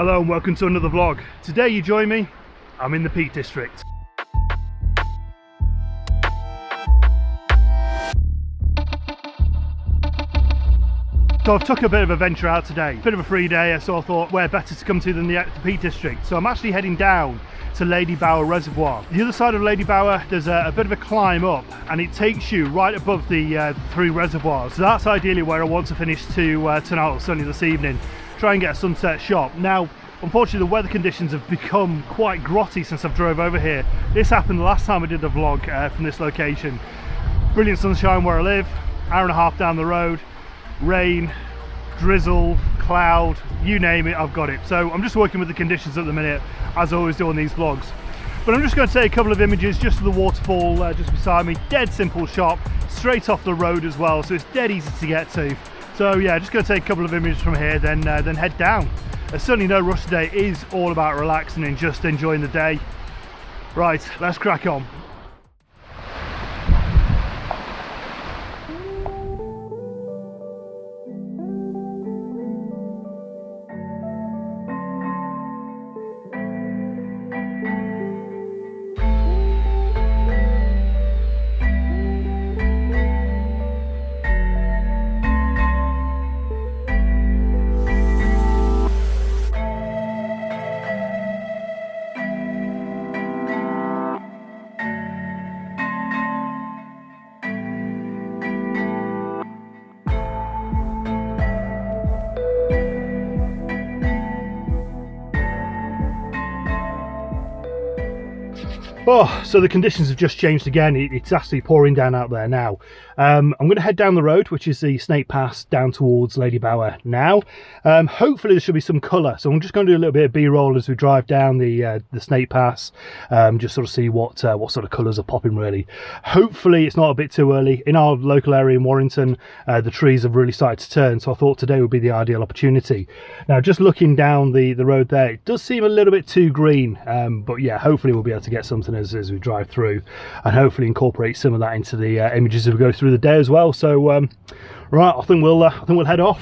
Hello and welcome to another vlog. Today you join me, I'm in the Peak District. So I've took a bit of a venture out today, bit of a free day, so I thought where better to come to than the Peak District. So I'm actually heading down to Lady Bower Reservoir. The other side of Lady Bower, there's a bit of a climb up and it takes you right above the three reservoirs. So that's ideally where I want to finish tonight or certainly this evening, try and get a sunset shot. Now, unfortunately the weather conditions have become quite grotty since I've drove over here. This happened the last time I did a vlog from this location. Brilliant sunshine where I live, hour and a half down the road, rain, drizzle, cloud, you name it, I've got it. So I'm just working with the conditions at the minute, as I always do on these vlogs. But I'm just going to take a couple of images just of the waterfall just beside me. Dead simple shot, straight off the road as well, so it's dead easy to get to. So yeah, just going to take a couple of images from here, then head down. There's certainly no rush today. It is all about relaxing and just enjoying the day. Right, let's crack on. Oh, so the conditions have just changed again. It's actually pouring down out there now. I'm going to head down the road, which is the Snake Pass, down towards Lady Bower now. Hopefully there should be some colour, so I'm just going to do a little bit of B-roll as we drive down the Snake Pass, just sort of see what sort of colours are popping really. Hopefully it's not a bit too early. In our local area in Warrington, the trees have really started to turn, so I thought today would be the ideal opportunity. Now, just looking down the road there, it does seem a little bit too green, but yeah, hopefully we'll be able to get something as we drive through, and hopefully incorporate some of that into the images as we go through the day as well. So right, I think we'll head off.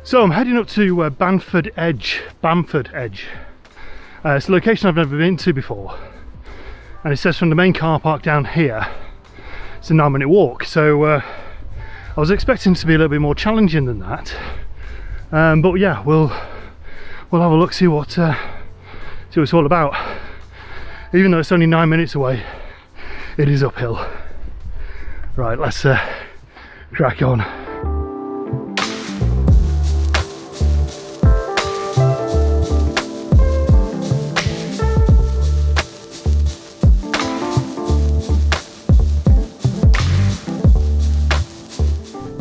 So I'm heading up to Bamford Edge. It's a location I've never been to before, and it says from the main car park down here it's a 9-minute walk. So I was expecting it to be a little bit more challenging than that, but yeah, we'll have a look, see what it's all about. Even though it's only 9 minutes away, it is uphill. Right, let's crack on.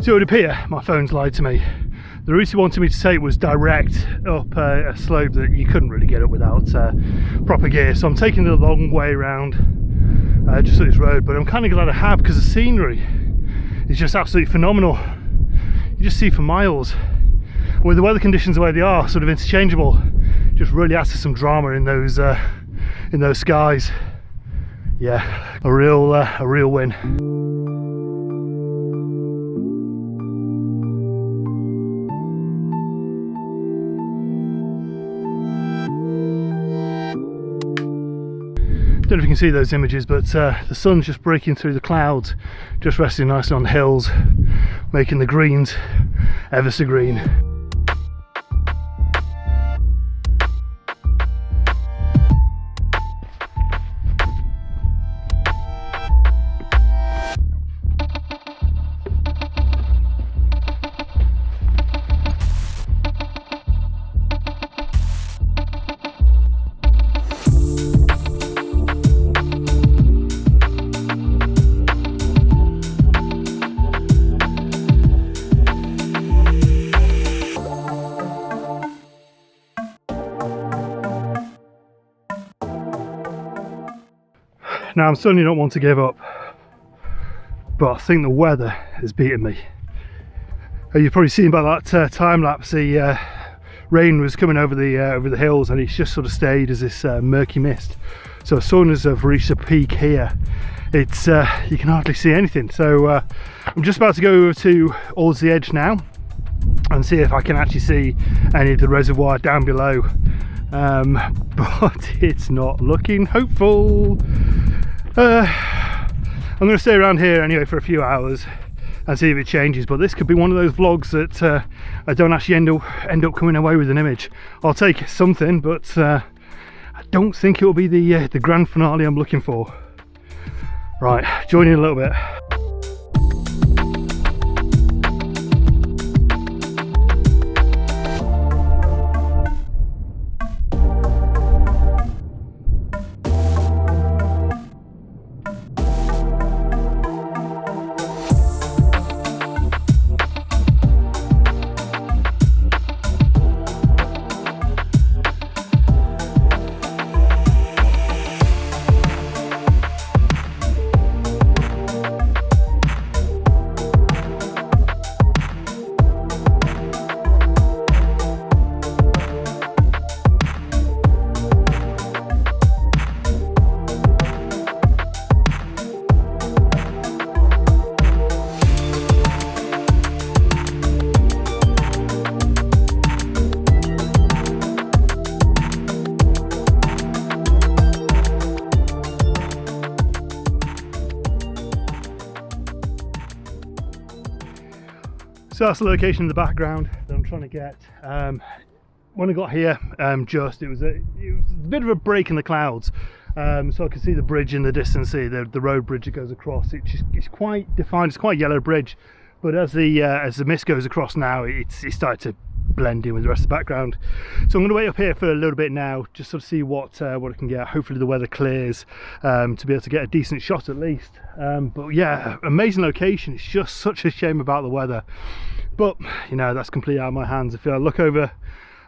So it would appear my phone's lied to me. The route he wanted me to take was direct up a slope that you couldn't really get up without proper gear. So I'm taking the long way around just up this road, but I'm kind of glad I have, because the scenery is just absolutely phenomenal. You just see for miles. With the weather conditions the way they are, sort of interchangeable, just really adds to some drama in those skies. Yeah, a real win. Don't know if you can see those images, but the sun's just breaking through the clouds, just resting nicely on the hills, making the greens ever so green. Now I'm certainly not one to give up, but I think the weather has beaten me. You've probably seen by that time lapse, the rain was coming over the hills, and it's just sort of stayed as this murky mist. So as soon as I've reached the peak here, it's you can hardly see anything. So I'm just about to go over towards the edge now and see if I can actually see any of the reservoir down below, but it's not looking hopeful. I'm going to stay around here anyway for a few hours and see if it changes, but this could be one of those vlogs that I don't actually end up coming away with an image. I'll take something, but I don't think it will be the grand finale I'm looking for. Right, join in a little bit. So that's the location in the background that I'm trying to get. When I got here, it was a bit of a break in the clouds, so I could see the bridge in the distance here, the road bridge that goes across. It's quite defined. It's quite a yellow bridge, but as the mist goes across now, it's started to blend in with the rest of the background. So I'm going to wait up here for a little bit now, just sort of see what I can get. Hopefully the weather clears to be able to get a decent shot at least. But yeah, amazing location. It's just such a shame about the weather, but you know, that's completely out of my hands. If I look over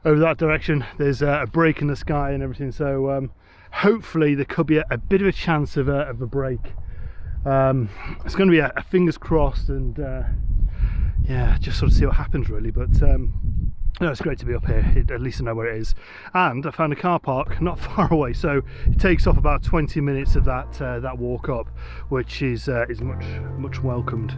that direction, there's a break in the sky and everything, so hopefully there could be a bit of a chance of a break. It's going to be a fingers crossed, and yeah, just sort of see what happens really. But no, it's great to be up here. At least I know where it is, and I found a car park not far away, so it takes off about 20 minutes of that walk up, which is much welcomed.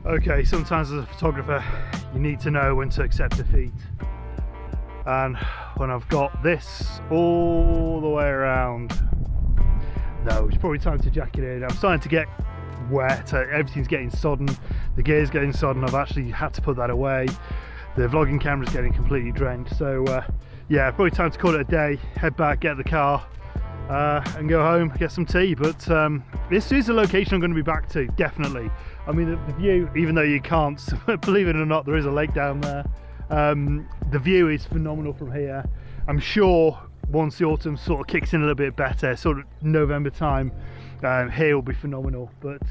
Okay, sometimes as a photographer you need to know when to accept defeat, and when I've got this all the way around, no, it's probably time to jack it in. I'm starting to get wet, everything's getting sodden, the gear's getting sodden. I've actually had to put that away, the vlogging camera's getting completely drenched, so yeah, probably time to call it a day, head back, get the car and go home, get some tea. But this is a location I'm going to be back to, definitely. I mean, the view, even though you can't, believe it or not, there is a lake down there. The view is phenomenal from here. I'm sure once the autumn sort of kicks in a little bit better, sort of November time, here will be phenomenal. But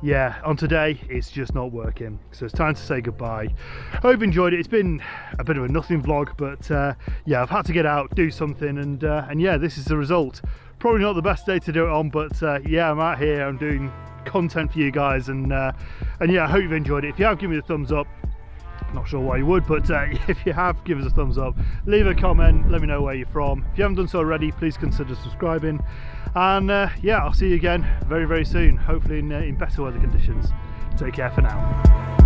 yeah, on today it's just not working, so it's time to say goodbye. I hope you enjoyed it. It's been a bit of a nothing vlog, but yeah, I've had to get out, do something, and yeah, this is the result. Probably not the best day to do it on, but yeah, I'm out here, I'm doing content for you guys, and yeah, I hope you've enjoyed it. If you have, give me a thumbs up. Not sure why you would, but if you have, give us a thumbs up, leave a comment, let me know where you're from. If you haven't done so already, please consider subscribing, and yeah, I'll see you again very soon, hopefully in better weather conditions. Take care for now.